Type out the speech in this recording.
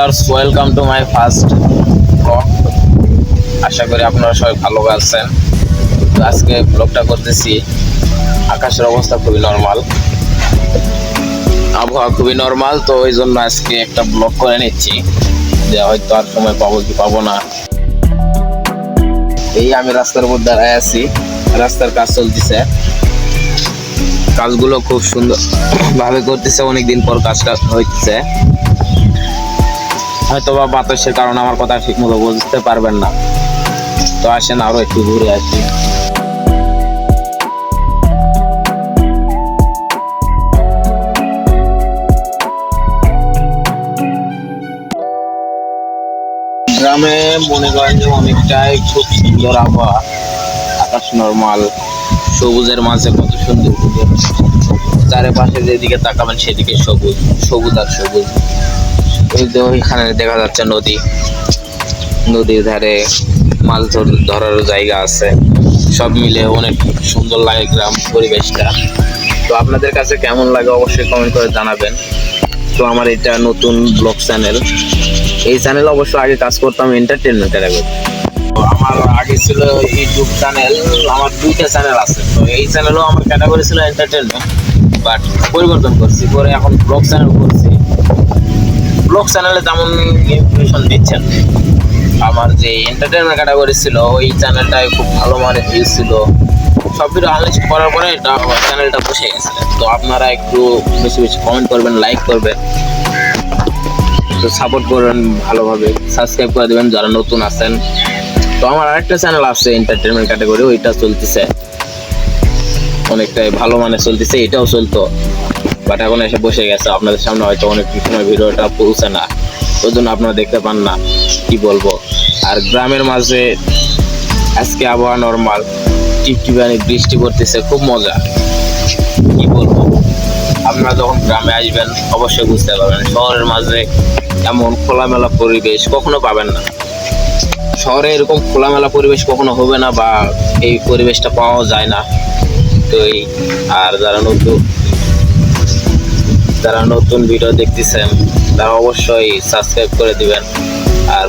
Viewers, welcome to my first blog. আশা করি আপনারা সবাই ভালো আছেন। তো আজকে ব্লগটা করতেছি, আকাশের অবস্থা খুবই নর্মাল, আবহাওয়া খুবই নর্মাল। তো ওই জন্য আজকে একটা ব্লগ করে নিচ্ছি, যে হয়তো আর সময় পাবো কি পাবো না। এই আমি রাস্তার উপর দাঁড়ায় আছি, রাস্তার কাজ চলতেছে, কাজগুলো খুব সুন্দর ভাবে করতেছে। অনেকদিন পর কাজটা হচ্ছে, হয়তো বা বাতাসের কারণে আমার কথা ঠিক মতো বুঝতে পারবেন না। তো আসেন আরো একটু ঘুরে আসি। গ্রামে মনে করেন যে অনেকটাই খুব সুন্দর আবহাওয়া, আকাশ নরমাল, সবুজের মাঝে কত সুন্দর চারিপাশে যেদিকে তাকাবেন সেদিকে সবুজ সবুজ আর সবুজ। ওই যে ওইখানে দেখা যাচ্ছে নদী, নদীর ধারে মাছ ধরার জায়গা আছে। সব মিলে অনেক সুন্দর লাগে গ্রাম পরিবেশটা। তো আপনাদের কাছে কেমন লাগে অবশ্যই কমেন্ট করে জানাবেন। তো আমার এটা নতুন ব্লগ চ্যানেল, এই চ্যানেল অবশ্য আগে কাজ করতাম এন্টারটেনমেন্টের আগে। তো আমার আগে ছিল ইউটিউব চ্যানেল, আমার দুইটা চ্যানেল আছে। তো এই চ্যানেলও আমার ক্যাটাগরি ছিল এন্টারটেনমেন্ট, বাট পরিবর্তন করছি, পরে এখন ব্লগ চ্যানেল করছি। ব্লগ চ্যানেলে তেমন ইনফরমেশন দিচ্ছেন। আমার যে এন্টারটেনমেন্ট ক্যাটাগরি ছিল ওই চ্যানেলটায় খুব ভালো মানের ভিউজ ছিল। সব ভিডিও আনলিস্ট করার পরে এটা চ্যানেলটা বসে গেছে। তো আপনারা একটু বেশি বেশি কমেন্ট করবেন, লাইক করবেন, তো সাপোর্ট করবেন ভালোভাবে, সাবস্ক্রাইব করে দেবেন যারা নতুন আছেন। তো আমার আরেকটা চ্যানেল আছে এন্টারটেনমেন্ট ক্যাটাগরি, ওইটা চলতেছে, অনেকটাই ভালো মানে চলতেছে। এটাও চলতো, বাট এখন এসে বসে গেছে। আপনাদের সামনে হয়তো অনেক সময় ভিডিওটা পৌঁছে না, ওই জন্য আপনারা দেখতে পান না, কি বলবো। আর গ্রামের মাঝে আজকে আবহাওয়া নর্মাল, টিপটিপানি বৃষ্টি পড়তেছে, খুব মজা, কি বলবো। আপনারা যখন গ্রামে আসবেন অবশ্যই বুঝতে পারবেন, শহরের মাঝে এমন খোলামেলা পরিবেশ কখনো পাবেন না। শহরে এরকম খোলামেলা পরিবেশ কখনো হবে না, বা এই পরিবেশটা পাওয়া যায় না। তো এই আর যারা নতুন ভিডিও দেখতেছেন তারা অবশ্যই সাবস্ক্রাইব করে দিবেন, আর